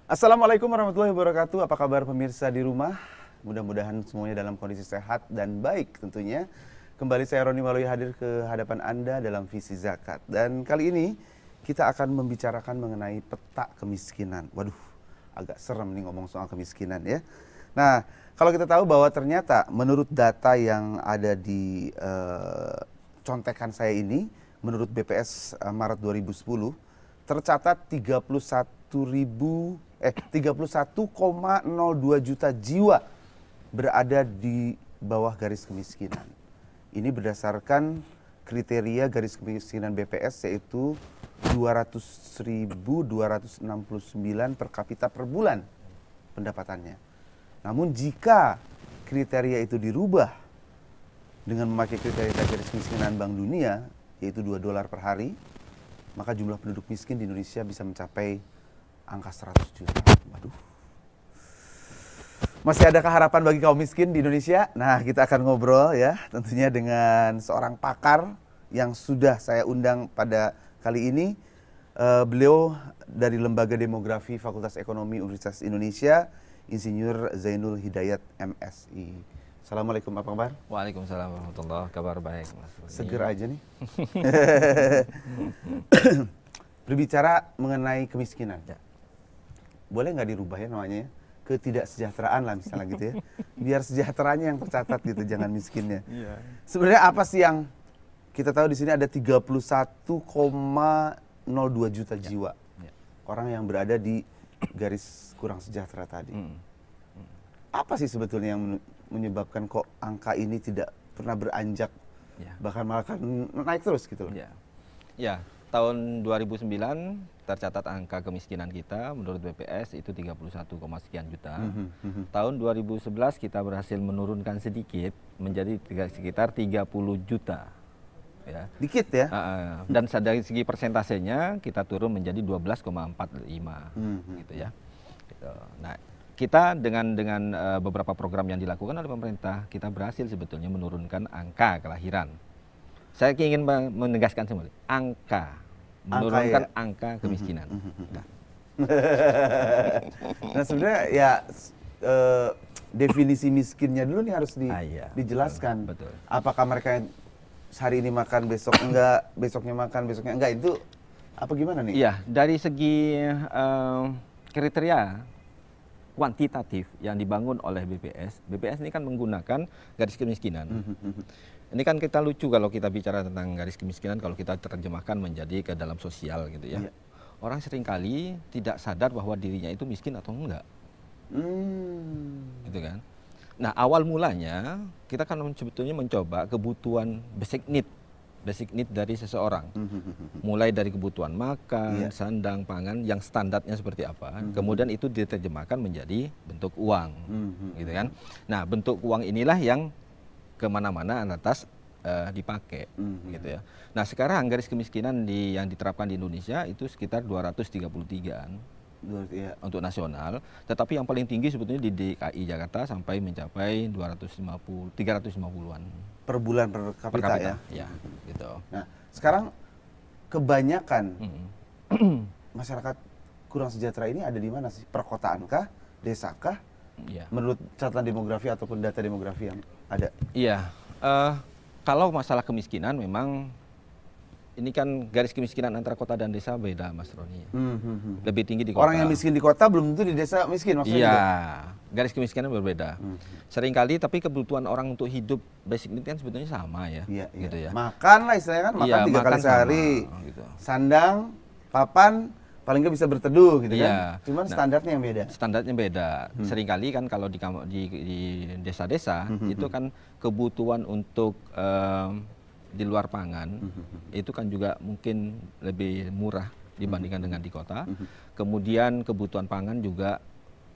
Assalamualaikum warahmatullahi wabarakatuh. Apa kabar pemirsa di rumah? Mudah-mudahan semuanya dalam kondisi sehat dan baik tentunya. Kembali saya Roni Waluyo hadir ke hadapan Anda dalam Visi Zakat. Dan kali ini kita akan membicarakan mengenai peta kemiskinan. Waduh, agak serem nih ngomong soal kemiskinan ya. Nah, kalau kita tahu bahwa ternyata menurut data yang ada di contekan saya ini, menurut BPS Maret 2010, tercatat 31,02 juta jiwa berada di bawah garis kemiskinan. Ini berdasarkan kriteria garis kemiskinan BPS, yaitu 200.269 per kapita per bulan pendapatannya. Namun jika kriteria itu dirubah dengan memakai kriteria garis kemiskinan Bank Dunia, yaitu $2 per hari, maka jumlah penduduk miskin di Indonesia bisa mencapai angka 100 juta. Waduh. Masih adakah harapan bagi kaum miskin di Indonesia? Nah, kita akan ngobrol ya, tentunya dengan seorang pakar yang sudah saya undang pada kali ini. Beliau dari Lembaga Demografi Fakultas Ekonomi Universitas Indonesia, Insinyur Zainul Hidayat MSI. Assalamualaikum, apa kabar? Waalaikumsalam warahmatullahi wabarakatuh. Kabar baik, Mas. Seger aja nih. Berbicara mengenai kemiskinan, ya. Boleh nggak dirubah ya namanya ya? Ketidaksejahteraan lah misalnya gitu ya. Biar sejahteranya yang tercatat gitu, jangan miskinnya. Iya. Sebenarnya apa sih yang kita tahu di sini ada 31,02 juta jiwa orang yang berada di garis kurang sejahtera tadi. Apa sih sebetulnya yang menyebabkan kok angka ini tidak pernah beranjak, bahkan malah naik terus gitu loh? Ya, tahun 2009 tercatat angka kemiskinan kita menurut BPS itu 31, sekian juta. Tahun 2011 kita berhasil menurunkan sedikit menjadi sekitar 30 juta. Ya. Dikit ya? Dan dari segi persentasenya kita turun menjadi 12,45 gitu ya. Gitu. Nah, kita dengan beberapa program yang dilakukan oleh pemerintah, kita berhasil sebetulnya menurunkan angka kelahiran. Saya ingin menegaskan semua, menurunkan angka kemiskinan. Nah sebenarnya ya definisi miskinnya dulu nih harus dijelaskan. Betul. Apakah mereka hari ini makan, besok enggak, besoknya makan, besoknya enggak, itu apa gimana nih? Iya, dari segi kriteria kuantitatif yang dibangun oleh BPS ini kan menggunakan garis kemiskinan. Ini kan kita lucu kalau kita bicara tentang garis kemiskinan, kalau kita terjemahkan menjadi ke dalam sosial gitu ya. Orang seringkali tidak sadar bahwa dirinya itu miskin atau enggak. Gitu kan. Nah, awal mulanya kita kan sebetulnya mencoba kebutuhan basic need dari seseorang. Mulai dari kebutuhan makan, sandang, pangan yang standarnya seperti apa. Kemudian itu diterjemahkan menjadi bentuk uang. Gitu kan. Nah, bentuk uang inilah yang kemana-mana atas dipakai. Gitu ya. Nah, sekarang garis kemiskinan yang diterapkan di Indonesia itu sekitar 233-an. Untuk nasional, tetapi yang paling tinggi sebetulnya di DKI Jakarta sampai mencapai 350-an per bulan per kapita ya. Ya, gitu. Nah, sekarang kebanyakan masyarakat kurang sejahtera ini ada di mana sih? Perkotaan kah, desa kah? Menurut catatan demografi ataupun data demografi yang ada? Iya, kalau masalah kemiskinan memang ini kan garis kemiskinan antara kota dan desa beda, Mas Roni. Lebih tinggi di kota. Orang yang miskin di kota belum tentu di desa miskin maksudnya. Iya, garis kemiskinan berbeda. Seringkali tapi kebutuhan orang untuk hidup basic need kan sebetulnya sama ya. Gitu ya. Makan lah istilahnya kan, makan 3 kali sehari. Gitu. Sandang, papan, paling nggak bisa berteduh gitu kan. Cuman standarnya yang beda. Standarnya beda. Seringkali kan kalau di desa-desa itu kan kebutuhan untuk di luar pangan itu kan juga mungkin lebih murah dibandingkan dengan di kota. Kemudian kebutuhan pangan juga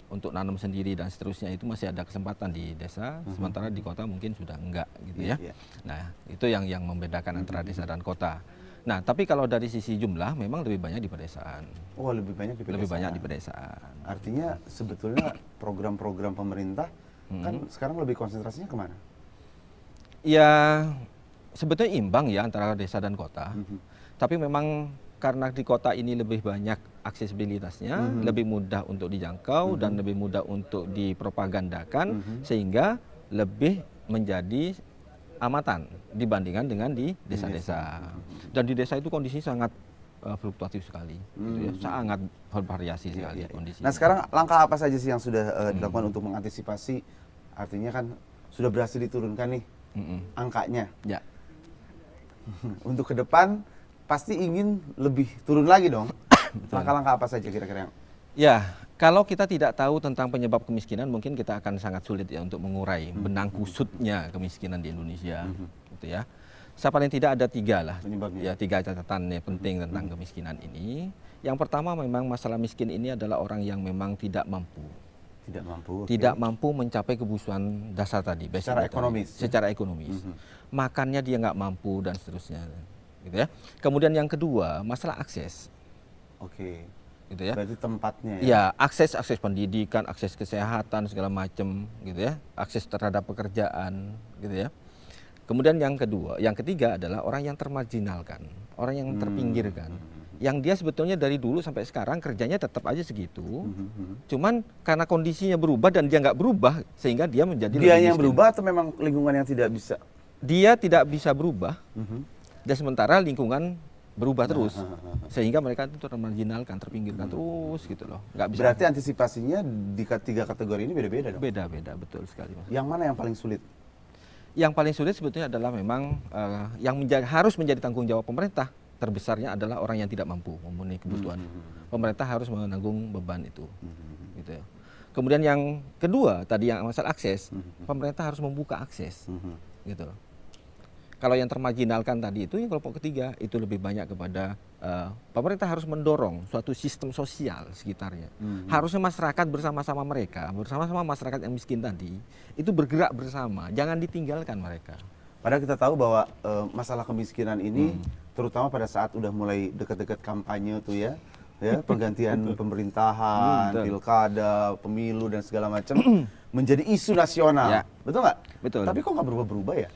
untuk nanam sendiri dan seterusnya itu masih ada kesempatan di desa, sementara di kota mungkin sudah enggak gitu ya. Nah, itu yang membedakan antara desa dan kota. Nah, tapi kalau dari sisi jumlah memang lebih banyak di pedesaan. Oh, lebih banyak di pedesaan. Lebih banyak di pedesaan. Artinya sebetulnya program-program pemerintah kan sekarang lebih konsentrasinya kemana? Ya, sebetulnya imbang ya antara desa dan kota. Tapi memang karena di kota ini lebih banyak aksesibilitasnya, lebih mudah untuk dijangkau dan lebih mudah untuk dipropagandakan, sehingga lebih menjadi amatan dibandingkan dengan di desa-desa. Dan di desa itu kondisi sangat fluktuatif sekali, gitu ya. Sangat bervariasi sekali kondisi. Nah sekarang langkah apa saja sih yang sudah dilakukan untuk mengantisipasi? Artinya kan sudah berhasil diturunkan nih angkanya. Ya. Untuk ke depan pasti ingin lebih turun lagi dong. Langkah-langkah apa saja kira-kira yang? Ya, kalau kita tidak tahu tentang penyebab kemiskinan, mungkin kita akan sangat sulit ya untuk mengurai benang kusutnya kemiskinan di Indonesia, gitu ya. Saya paling tidak ada 3 lah, ya 3 catatan yang penting tentang kemiskinan ini. Yang pertama memang masalah miskin ini adalah orang yang memang tidak mampu. Tidak mampu mencapai kebutuhan dasar tadi. Secara ekonomis. Secara ekonomis. Makannya dia nggak mampu dan seterusnya. Gitu ya. Kemudian yang kedua, masalah akses. Oke. Gitu ya. Berarti tempatnya ya. Ya, akses pendidikan, akses kesehatan segala macam gitu ya. Akses terhadap pekerjaan gitu ya. Kemudian yang ketiga adalah orang yang termarginalkan, orang yang terpinggirkan. Yang dia sebetulnya dari dulu sampai sekarang kerjanya tetap aja segitu. Cuman karena kondisinya berubah dan dia nggak berubah sehingga dia menjadi dia yang berubah atau memang lingkungan yang tidak bisa? Dia tidak bisa berubah. Dan sementara lingkungan berubah terus, sehingga mereka itu termarginalkan, terpinggirkan terus gitu loh. Nggak bisa. Berarti antisipasinya di 3 kategori ini beda-beda dong? Beda-beda, betul sekali. Yang mana yang paling sulit? Yang paling sulit sebetulnya adalah memang yang harus menjadi tanggung jawab pemerintah terbesarnya adalah orang yang tidak mampu memenuhi kebutuhan. Pemerintah harus menanggung beban itu, gitu ya. Kemudian yang kedua tadi yang masalah akses, pemerintah harus membuka akses, gitu loh. Kalau yang termarginalkan tadi itu, yang kelompok ketiga itu lebih banyak kepada pemerintah harus mendorong suatu sistem sosial sekitarnya. Harusnya masyarakat bersama-sama mereka, bersama-sama masyarakat yang miskin tadi, itu bergerak bersama, jangan ditinggalkan mereka. Padahal kita tahu bahwa masalah kemiskinan ini, terutama pada saat udah mulai dekat-dekat kampanye tuh ya pergantian pemerintahan, pilkada, pemilu dan segala macam, menjadi isu nasional, ya. Betul nggak? Betul. Tapi kok nggak berubah-berubah ya?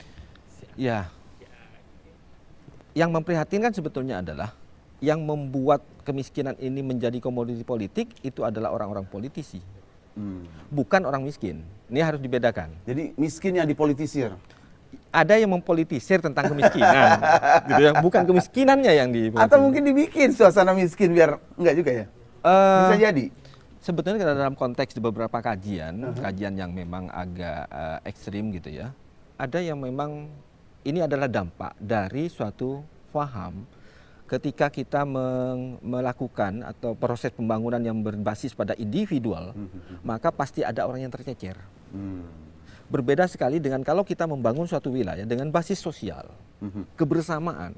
Ya. Yang memprihatinkan sebetulnya adalah yang membuat kemiskinan ini menjadi komoditi politik itu adalah orang-orang politisi, bukan orang miskin. Ini harus dibedakan. Jadi miskin yang dipolitisir. Ada yang mempolitisir tentang kemiskinan, gitu ya. Bukan kemiskinannya yang Atau mungkin dibikin suasana miskin biar enggak juga ya? Bisa jadi. Sebetulnya dalam konteks di beberapa kajian yang memang agak ekstrim gitu ya. Ada yang memang ini adalah dampak dari suatu faham ketika kita melakukan atau proses pembangunan yang berbasis pada individual, maka pasti ada orang yang tercecer. Berbeda sekali dengan kalau kita membangun suatu wilayah dengan basis sosial, kebersamaan,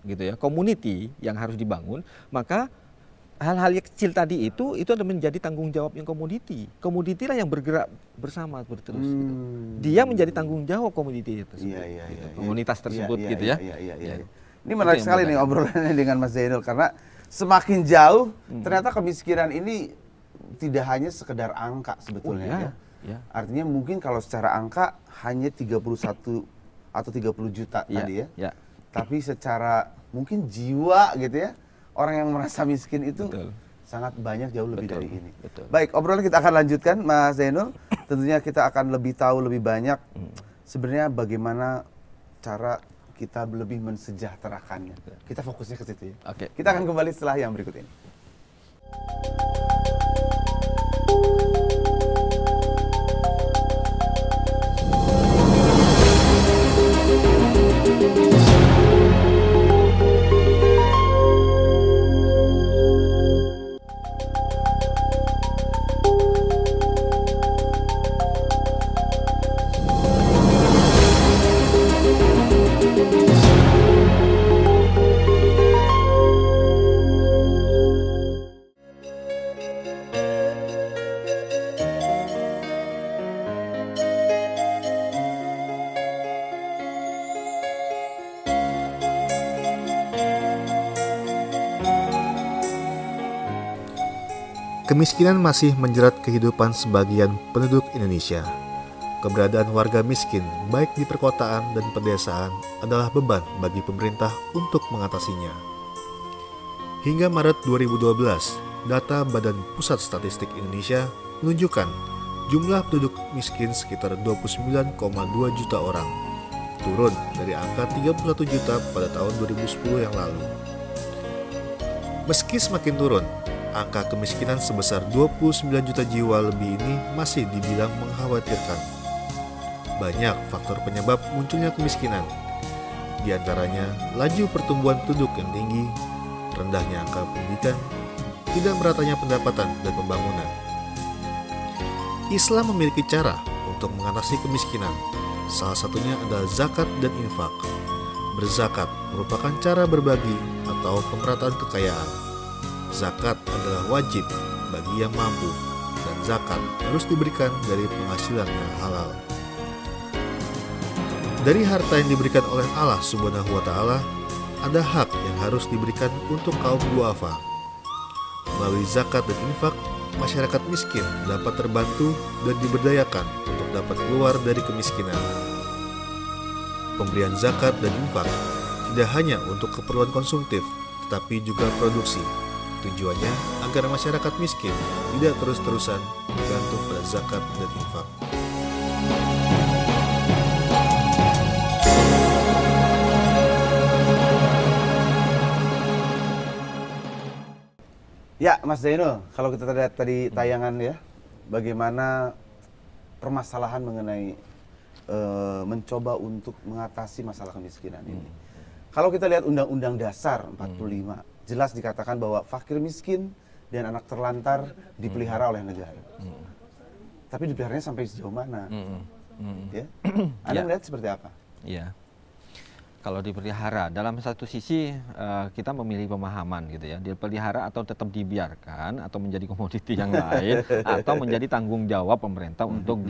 gitu ya, community yang harus dibangun, maka hal-hal yang kecil tadi itu adalah menjadi tanggung jawab yang komoditi. Komoditi lah yang bergerak bersama terus. Gitu. Dia menjadi tanggung jawab komoditi tersebut, gitu. Komunitas tersebut, gitu ya. Ini menarik sekali nih obrolannya dengan Mas Zainul, karena semakin jauh ternyata kemiskinan ini tidak hanya sekedar angka sebetulnya. Artinya mungkin kalau secara angka hanya 31 atau 30 juta tadi ya. Tapi secara mungkin jiwa gitu ya. Orang yang merasa miskin itu sangat banyak, jauh lebih dari ini. Baik, obrolan kita akan lanjutkan, Mas Zainul. Tentunya kita akan lebih tahu lebih banyak sebenarnya bagaimana cara kita lebih mensejahterakannya. Kita fokusnya ke situ ya. Kita akan kembali setelah yang berikut ini. Kemiskinan masih menjerat kehidupan sebagian penduduk Indonesia. Keberadaan warga miskin, baik di perkotaan dan pedesaan, adalah beban bagi pemerintah untuk mengatasinya. Hingga Maret 2012, data Badan Pusat Statistik Indonesia menunjukkan jumlah penduduk miskin sekitar 29,2 juta orang, turun dari angka 31 juta pada tahun 2010 yang lalu. Meski semakin turun, angka kemiskinan sebesar 29 juta jiwa lebih ini masih dibilang mengkhawatirkan. Banyak faktor penyebab munculnya kemiskinan, di antaranya laju pertumbuhan penduduk yang tinggi, rendahnya angka pendidikan, tidak meratanya pendapatan dan pembangunan. Islam memiliki cara untuk mengatasi kemiskinan. Salah satunya adalah zakat dan infak. Berzakat merupakan cara berbagi atau pemerataan kekayaan. Zakat adalah wajib bagi yang mampu, dan zakat harus diberikan dari penghasilan yang halal. Dari harta yang diberikan oleh Allah Subhanahu wa Ta'ala, ada hak yang harus diberikan untuk kaum duafa. Melalui zakat dan infak, masyarakat miskin dapat terbantu dan diberdayakan untuk dapat keluar dari kemiskinan. Pemberian zakat dan infak tidak hanya untuk keperluan konsumtif, tetapi juga produksi. Tujuannya agar masyarakat miskin tidak terus-terusan bergantung pada zakat dan infak. Ya, Mas Zainul, kalau kita lihat tadi tayangan ya, bagaimana permasalahan mengenai mencoba untuk mengatasi masalah kemiskinan ini. Kalau kita lihat Undang-Undang Dasar 45, jelas dikatakan bahwa fakir miskin dan anak terlantar dipelihara oleh negara. Tapi dipeliharanya sampai sejauh mana? Ya? Anda melihat seperti apa? Ya. Kalau dipelihara, dalam satu sisi kita memilih pemahaman gitu ya, dipelihara atau tetap dibiarkan atau menjadi komoditi yang lain atau menjadi tanggung jawab pemerintah untuk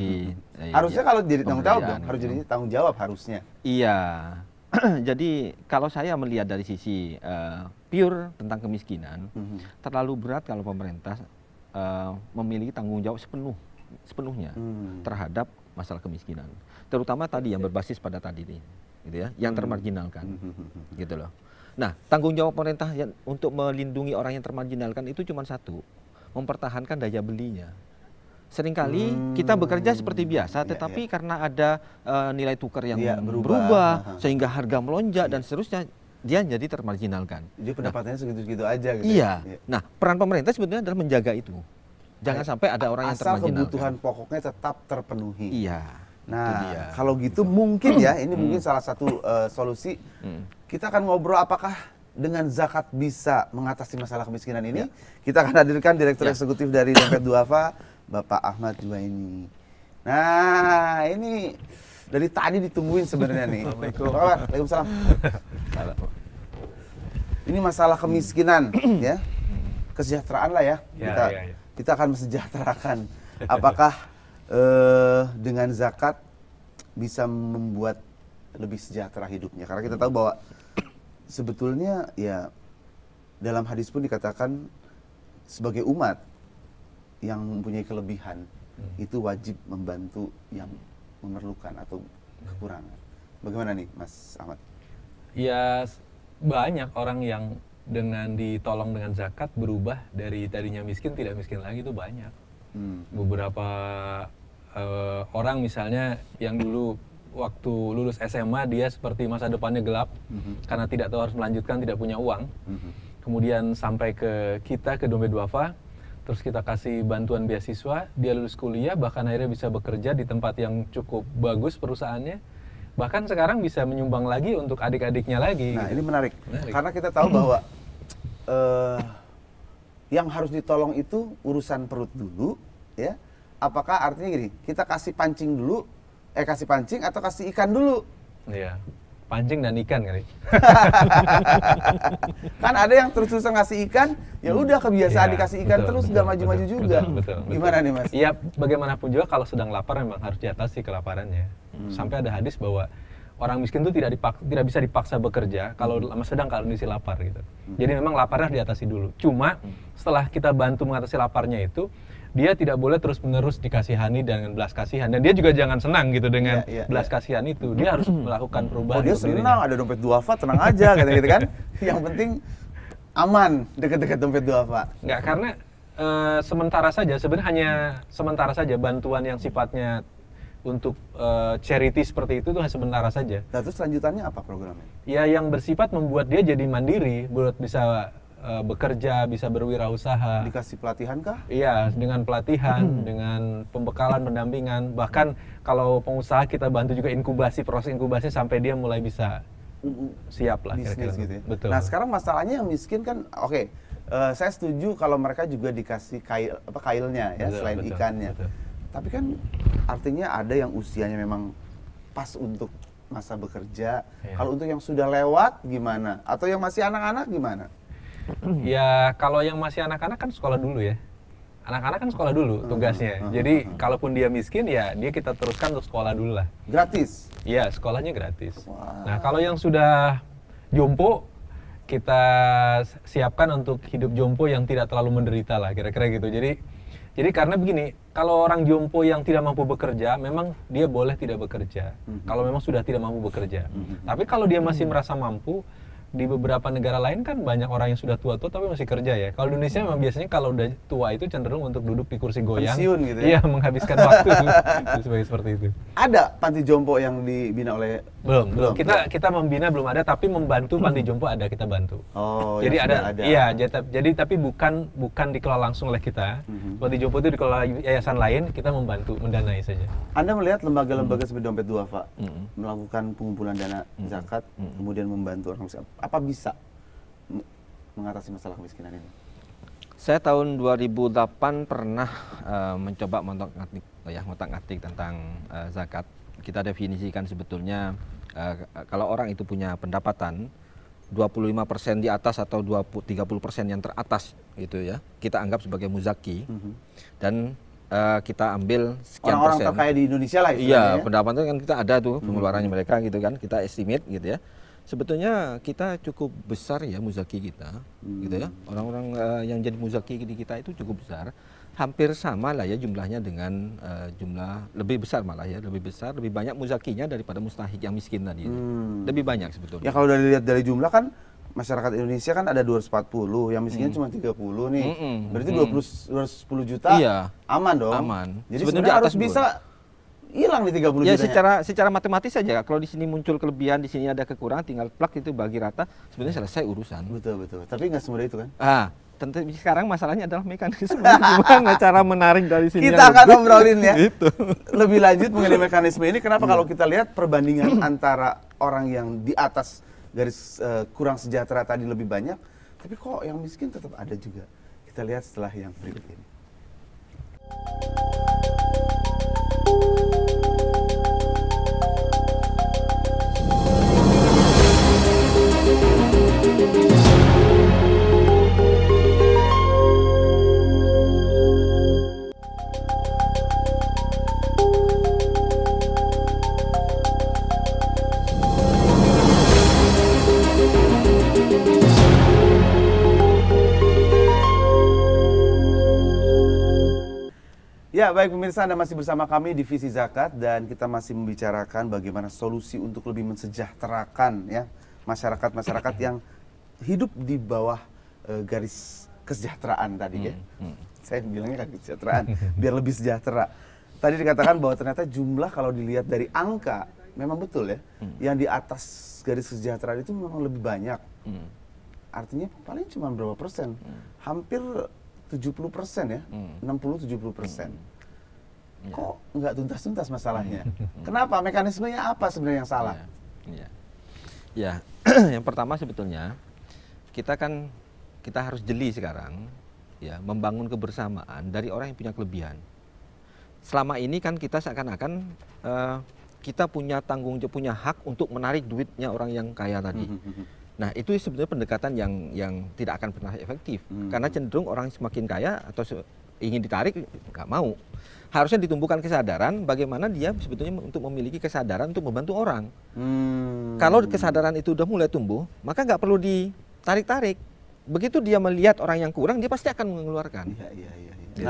harusnya kalau jadi tanggung jawab dong, harus jadi tanggung jawab harusnya. Iya. Jadi kalau saya melihat dari sisi pure tentang kemiskinan, terlalu berat kalau pemerintah memiliki tanggung jawab sepenuhnya terhadap masalah kemiskinan, terutama tadi yang berbasis pada tadi nih. Gitu ya, yang termarginalkan, gitu loh. Nah, tanggung jawab pemerintah untuk melindungi orang yang termarginalkan itu cuma satu, mempertahankan daya belinya. Seringkali kita bekerja seperti biasa, tetapi karena ada nilai tukar yang berubah, sehingga harga melonjak dan seterusnya, dia jadi termarginalkan. Jadi pendapatannya segitu-segitu aja. Gitu iya. Nah, peran pemerintah sebetulnya adalah menjaga itu. Jangan sampai ada orang yang termarginalkan. Asal kebutuhan pokoknya tetap terpenuhi. Iya. Nah, kalau gitu mungkin ya, ini mungkin salah satu solusi. Kita akan ngobrol apakah dengan zakat bisa mengatasi masalah kemiskinan ini. Kita akan hadirkan Direktur Eksekutif dari Dompet Duafa, Bapak Ahmad Juwaini. Nah, ini dari tadi ditungguin sebenarnya nih. Waalaikumsalam. Ini masalah kemiskinan, ya. Kesejahteraan lah ya. Kita akan mesejahterakan. Apakah dengan zakat bisa membuat lebih sejahtera hidupnya? Karena kita tahu bahwa sebetulnya ya dalam hadis pun dikatakan sebagai umat yang mempunyai kelebihan itu wajib membantu yang memerlukan atau kekurangan. Bagaimana nih Mas Ahmad? Ya banyak orang yang dengan ditolong dengan zakat berubah dari tadinya miskin tidak miskin lagi, itu banyak. Beberapa orang misalnya yang dulu waktu lulus SMA dia seperti masa depannya gelap karena tidak tahu harus melanjutkan, tidak punya uang. Kemudian sampai ke kita, ke Dompet Duafa, terus kita kasih bantuan beasiswa, dia lulus kuliah, bahkan akhirnya bisa bekerja di tempat yang cukup bagus perusahaannya. Bahkan sekarang bisa menyumbang lagi untuk adik-adiknya lagi. Nah, ini menarik. Karena kita tahu bahwa yang harus ditolong itu urusan perut dulu, ya. Apakah artinya gini, kita kasih pancing dulu, kasih pancing atau kasih ikan dulu? Iya, pancing dan ikan kali. Kan ada yang terus-terusan ngasih ikan, ya udah kebiasaan dikasih ikan terus, nggak maju-maju juga. Betul. Gimana nih Mas? Iya, bagaimanapun juga kalau sedang lapar memang harus diatasi kelaparannya. Sampai ada hadis bahwa orang miskin itu tidak bisa dipaksa bekerja kalau sedang kondisi lapar gitu. Jadi memang laparnya harus diatasi dulu. Cuma setelah kita bantu mengatasi laparnya itu, dia tidak boleh terus-menerus dikasihani dengan belas kasihan, dan dia juga jangan senang gitu dengan belas kasihan itu. Dia harus melakukan perubahan. Oh, dia senang ada Dompet Duafa, tenang aja gitu kan. Yang penting aman dekat-dekat dompet duafa? Nggak, karena sementara saja, sebenarnya hanya sementara saja bantuan yang sifatnya untuk charity seperti itu tuh sementara saja. Nah, terus lanjutannya apa programnya? Ya yang bersifat membuat dia jadi mandiri, buat bisa bekerja, bisa berwirausaha. Dikasih pelatihan kah? Iya, dengan pelatihan, dengan pembekalan, pendampingan. Bahkan kalau pengusaha kita bantu juga inkubasi, proses inkubasi sampai dia mulai bisa siap lah Bisnis kira-kira. gitu ya. Betul. Nah, sekarang masalahnya yang miskin kan, oke, saya setuju kalau mereka juga dikasih kailnya ya, Betul, selain betul, ikannya. betul. Tapi kan artinya ada yang usianya memang pas untuk masa bekerja. Iya. Kalau untuk yang sudah lewat gimana? Atau yang masih anak-anak gimana? Ya kalau yang masih anak-anak kan sekolah dulu ya. Anak-anak kan sekolah dulu tugasnya. Jadi kalaupun dia miskin ya dia kita teruskan untuk sekolah dulu lah. Gratis? Iya, sekolahnya gratis. Wah. Nah, kalau yang sudah jompo kita siapkan untuk hidup jompo yang tidak terlalu menderita lah kira-kira gitu. Jadi karena begini, kalau orang jompo yang tidak mampu bekerja, memang dia boleh tidak bekerja. Kalau memang sudah tidak mampu bekerja. Tapi kalau dia masih merasa mampu, di beberapa negara lain kan banyak orang yang sudah tua-tua tapi masih kerja ya. Kalau di Indonesia memang biasanya kalau udah tua itu cenderung untuk duduk di kursi goyang. Pensiun gitu ya? Iya, menghabiskan waktu seperti itu. Ada panti jompo yang dibina oleh... Belum. Kita membina belum ada, tapi membantu panti jompo ada, kita bantu. Oh, Jadi yang sudah ada. Iya, jadi tapi bukan dikelola langsung oleh kita. Panti jompo itu dikelola yayasan lain, kita membantu, mendanai saja. Anda melihat lembaga-lembaga seperti Dompet Duafa melakukan pengumpulan dana zakat, kemudian membantu orang miskin. Apa bisa mengatasi masalah kemiskinan ini? Saya tahun 2008 pernah mencoba ngotak-ngatik tentang zakat. Kita definisikan sebetulnya kalau orang itu punya pendapatan 25% di atas atau 30% yang teratas gitu ya, kita anggap sebagai muzaki. Dan kita ambil sekian Orang-orang persen. terkaya di Indonesia lah istilahnya. Iya, Ya? pendapatan kan kita ada tuh pengeluarannya mereka gitu kan, kita estimate gitu ya. Sebetulnya kita cukup besar ya muzaki kita, gitu ya. Orang-orang yang jadi muzaki di kita itu cukup besar, hampir sama lah ya jumlahnya dengan jumlah lebih besar malah ya, lebih besar, lebih banyak muzakinya daripada mustahik yang miskin tadi. Lebih banyak sebetulnya. Ya kalau dilihat dari jumlah kan masyarakat Indonesia kan ada 240, yang miskinnya cuma 30 nih. Berarti 210 juta Iya. aman dong. Aman. Jadi Sebenarnya sebenarnya harus atas bisa hilang di 30 Ya jutanya. secara matematis saja, kalau di sini muncul kelebihan, di sini ada kekurangan, tinggal plak itu bagi rata, sebenarnya selesai urusan. Betul. Tapi nggak semudah itu kan. Tentu sekarang masalahnya adalah mekanisme gimana cara menarik dari sini. Kita akan obrolin ya. Gitu. Lebih lanjut mengenai mekanisme ini. Kenapa kalau kita lihat perbandingan antara orang yang di atas garis kurang sejahtera tadi lebih banyak, tapi kok yang miskin tetap ada juga. Kita lihat setelah yang berikut ini. Ya, baik pemirsa, Anda masih bersama kami di Visi Zakat dan kita masih membicarakan bagaimana solusi untuk lebih mensejahterakan ya masyarakat-masyarakat yang hidup di bawah garis kesejahteraan tadi ya. Saya bilangnya kan kesejahteraan, biar lebih sejahtera. Tadi dikatakan bahwa ternyata jumlah kalau dilihat dari angka memang betul ya, yang di atas garis kesejahteraan itu memang lebih banyak. Artinya paling cuma berapa persen? Hampir 70% ya, 60-70%. Kok nggak tuntas-tuntas masalahnya? Kenapa? Mekanismenya apa sebenarnya yang salah? Ya, yang pertama sebetulnya kita harus jeli sekarang, ya, membangun kebersamaan dari orang yang punya kelebihan. Selama ini kan kita seakan-akan kita punya tanggung jawab, punya hak untuk menarik duitnya orang yang kaya tadi. Nah, itu sebenarnya pendekatan yang tidak akan pernah efektif. Karena cenderung orang semakin kaya atau ingin ditarik, nggak mau. Harusnya ditumbuhkan kesadaran bagaimana dia sebetulnya untuk memiliki kesadaran untuk membantu orang. Kalau kesadaran itu udah mulai tumbuh, maka nggak perlu ditarik-tarik. begitu dia melihat orang yang kurang, dia pasti akan mengeluarkan. Iya. Gitu.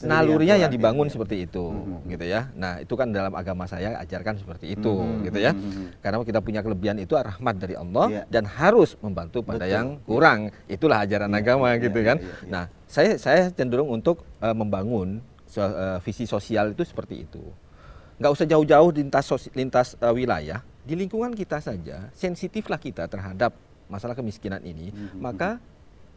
Nalurinya yang dibangun seperti itu, gitu ya. Nah, itu kan dalam agama saya ajarkan seperti itu, gitu ya. Karena kita punya kelebihan itu rahmat dari Allah dan harus membantu pada yang kurang. Itulah ajaran agama, gitu kan. Nah, saya cenderung untuk membangun visi sosial itu seperti itu. Nggak usah jauh-jauh lintas wilayah, di lingkungan kita saja sensitiflah kita terhadap masalah kemiskinan ini, maka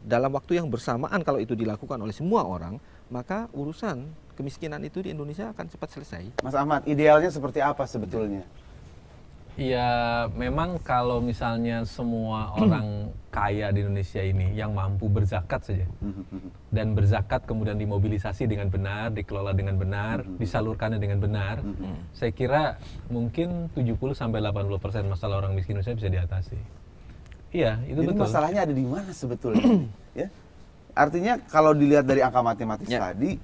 dalam waktu yang bersamaan kalau itu dilakukan oleh semua orang, maka urusan kemiskinan itu di Indonesia akan cepat selesai. Mas Ahmad, idealnya seperti apa sebetulnya? Ya, memang kalau misalnya semua orang kaya di Indonesia ini yang mampu berzakat saja, dan berzakat kemudian dimobilisasi dengan benar, dikelola dengan benar, disalurkannya dengan benar, saya kira mungkin 70-80% masalah orang miskin Indonesia bisa diatasi. Iya, itu Jadi betul. masalahnya ada di mana sebetulnya? Ya, artinya kalau dilihat dari angka matematis tadi,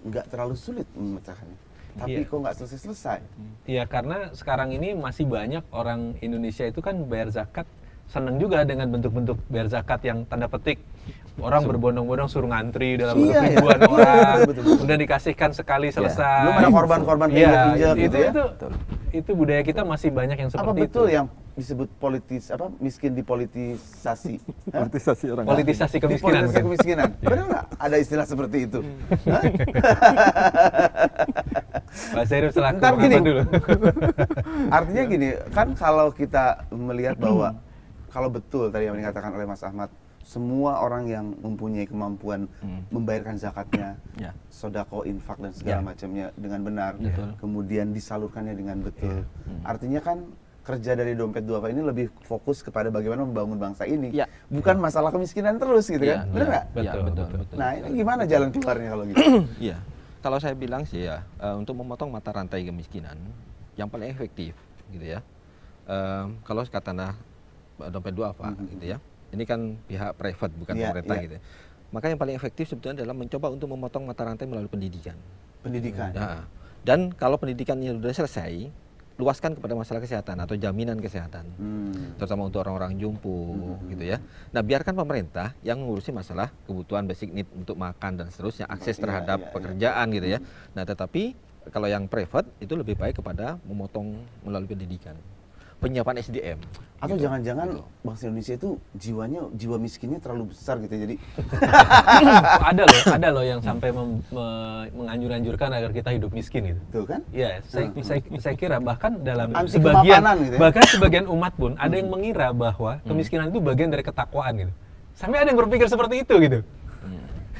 nggak terlalu sulit memecahkannya. Tapi kok nggak selesai-selesai? Iya, karena sekarang ini masih banyak orang Indonesia itu kan bayar zakat, seneng juga dengan bentuk-bentuk bayar zakat yang tanda petik orang berbondong-bondong suruh ngantri dalam bentuk ribuan orang, kemudian dikasihkan sekali selesai. Belum ada korban-korban pinjak gitu ya? Itu budaya kita masih banyak yang seperti Apa itu. betul yang disebut miskin dipolitisasi? Politisasi kemiskinan. Politisasi kemiskinan. Benar nggak ada istilah seperti itu? Pak Syarif selaku Ntar gini. apa dulu? Artinya gini, kan kalau kita melihat bahwa kalau betul tadi yang dikatakan oleh Mas Ahmad, semua orang yang mempunyai kemampuan membayarkan zakatnya, sodako, infak dan segala macamnya dengan benar, kemudian disalurkannya dengan betul. Artinya kan kerja dari Dompet Duafa ini lebih fokus kepada bagaimana membangun bangsa ini, bukan masalah kemiskinan terus gitu kan, benar nggak? Betul. Nah ini gimana jalan keluarnya kalau gitu? Iya, kalau saya bilang sih ya, untuk memotong mata rantai kemiskinan yang paling efektif, gitu ya. Kalau katakanlah Dompet Duafa, gitu ya. Ini kan pihak private bukan pemerintah gitu. Maka yang paling efektif sebetulnya adalah mencoba untuk memotong mata rantai melalui pendidikan. Pendidikan. Nah, dan kalau pendidikannya sudah selesai, luaskan kepada masalah kesehatan atau jaminan kesehatan, terutama untuk orang-orang jumpu, gitu ya. Nah, biarkan pemerintah yang mengurusi masalah kebutuhan basic need untuk makan dan seterusnya, akses terhadap pekerjaan, gitu ya. Nah, tetapi kalau yang private itu lebih baik kepada memotong melalui pendidikan. Penyiapan SDM. Atau gitu. jangan-jangan bangsa Indonesia itu jiwa miskinnya terlalu besar gitu jadi. ada loh yang sampai menganjur-anjurkan agar kita hidup miskin gitu. Tuh kan? Ya, saya kira bahkan dalam Anti sebagian kemapanan gitu ya? bahkan sebagian umat pun ada yang mengira bahwa kemiskinan itu bagian dari ketakwaan gitu. Sampai ada yang berpikir seperti itu gitu.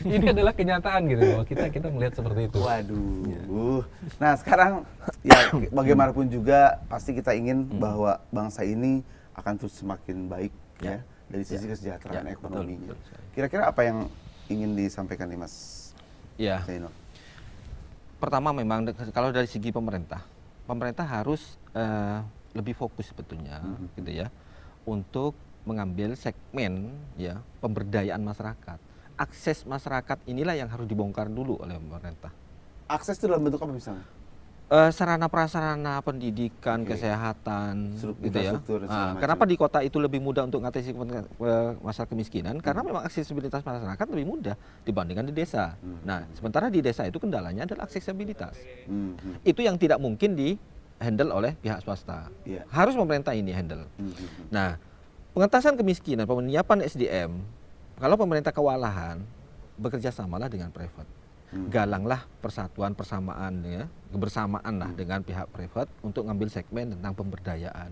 Ini adalah kenyataan gitu bahwa kita melihat seperti itu. Waduh. Nah, sekarang ya bagaimanapun juga pasti kita ingin bahwa bangsa ini akan terus semakin baik ya dari sisi kesejahteraan ekonominya. Kira-kira apa yang ingin disampaikan nih Mas Zainul? Pertama memang kalau dari segi pemerintah harus lebih fokus sebetulnya gitu ya untuk mengambil segmen ya pemberdayaan masyarakat. Akses masyarakat inilah yang harus dibongkar dulu oleh pemerintah. Akses itu dalam bentuk apa misalnya? Sarana prasarana pendidikan, kesehatan, gitu ya. Kenapa di kota itu lebih mudah untuk mengatasi masalah kemiskinan? Karena memang aksesibilitas masyarakat lebih mudah dibandingkan di desa. Nah, sementara di desa itu kendalanya adalah aksesibilitas. Itu yang tidak mungkin di-handle oleh pihak swasta. Harus pemerintah ini handle. Nah, pengentasan kemiskinan, penyiapan SDM, kalau pemerintah kewalahan, bekerja samalah dengan private. Galanglah persatuan, persamaan ya, kebersamaan lah dengan pihak private untuk ngambil segmen tentang pemberdayaan.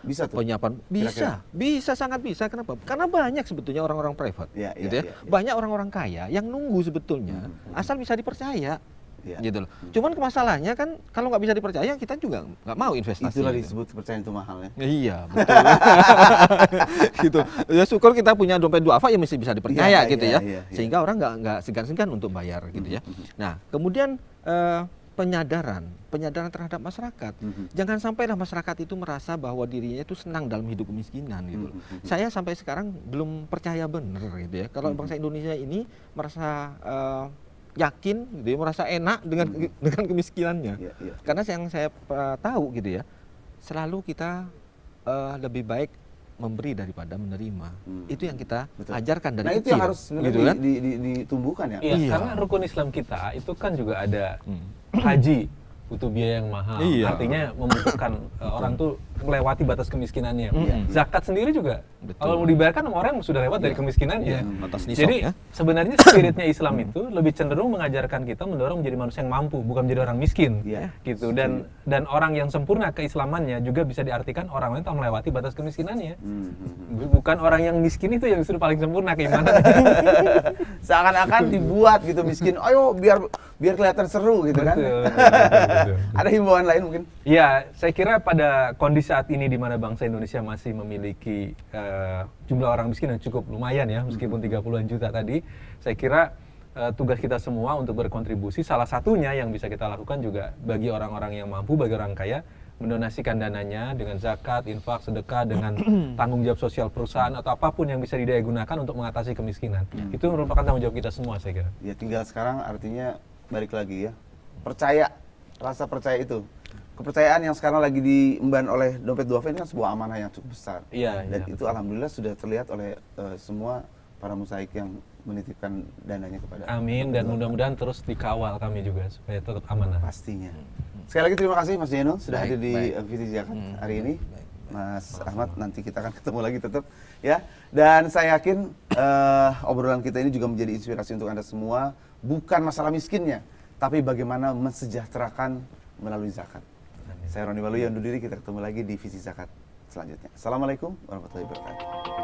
Bisa tuh? Penyiapan bisa sangat bisa. Kenapa? Karena banyak sebetulnya orang-orang private, gitu ya. Banyak orang-orang kaya yang nunggu sebetulnya, asal bisa dipercaya. Gitu loh. Cuman masalahnya kan kalau nggak bisa dipercaya kita juga nggak mau investasi. Itulah disebut kepercayaan itu mahal ya. Iya betul. Gitu. Ya syukur kita punya Dompet Duafa yang mesti bisa dipercaya gitu ya. Sehingga orang nggak segan-segan untuk bayar gitu ya. Nah kemudian penyadaran terhadap masyarakat. Jangan sampailah masyarakat itu merasa bahwa dirinya itu senang dalam hidup kemiskinan gitu. Saya sampai sekarang belum percaya benar gitu ya. Kalau bangsa Indonesia ini merasa yakin gitu ya, merasa enak dengan kemiskinannya. Karena yang saya tahu gitu ya, selalu kita lebih baik memberi daripada menerima. Itu yang kita ajarkan dari Nah, itu kecil. yang harus gitu kan? ditumbuhkan ya. Iya, karena rukun Islam kita itu kan juga ada haji, butuh biaya yang mahal. Iya. Artinya membutuhkan orang tuh melewati batas kemiskinannya. Zakat sendiri juga Betul. kalau mau dibayarkan orang sudah lewat dari kemiskinannya. Batas nisab, Jadi ya. sebenarnya spiritnya Islam itu lebih cenderung mengajarkan kita mendorong menjadi manusia yang mampu, bukan menjadi orang miskin. Iya. Gitu. Dan orang yang sempurna keislamannya juga bisa diartikan orang yang telah melewati batas kemiskinannya. Bukan orang yang miskin itu yang justru paling sempurna keimanannya. Seakan-akan dibuat gitu miskin. Ayo biar kelihatan seru gitu kan. Betul. Ada himbauan lain mungkin? Ya, saya kira pada kondisi saat ini di mana bangsa Indonesia masih memiliki jumlah orang miskin yang cukup lumayan ya, meskipun 30-an juta tadi, saya kira tugas kita semua untuk berkontribusi, salah satunya yang bisa kita lakukan juga bagi orang-orang yang mampu, bagi orang kaya, mendonasikan dananya dengan zakat, infak, sedekah, dengan tanggung jawab sosial perusahaan atau apapun yang bisa didaya gunakan untuk mengatasi kemiskinan. Itu merupakan tanggung jawab kita semua, saya kira. Ya tinggal sekarang artinya balik lagi ya. Percaya, rasa percaya itu. Kepercayaan yang sekarang lagi diemban oleh Dompet Duafa ini kan sebuah amanah yang cukup besar. Iya, Dan iya, itu alhamdulillah sudah terlihat oleh semua para musaik yang menitipkan dananya kepada Amin, dan mudah-mudahan terus dikawal kami juga supaya tetap amanah. pastinya. Sekali lagi terima kasih Mas Jeno sudah Baik, hadir di baik. Visi Zakat hari ini. Mas Ahmad, nanti kita akan ketemu lagi tetap ya. Dan saya yakin obrolan kita ini juga menjadi inspirasi untuk Anda semua, bukan masalah miskinnya, tapi bagaimana mensejahterakan melalui zakat. Saya Roni Waluyo undur diri, kita ketemu lagi di Visi Zakat selanjutnya. Assalamualaikum warahmatullahi wabarakatuh.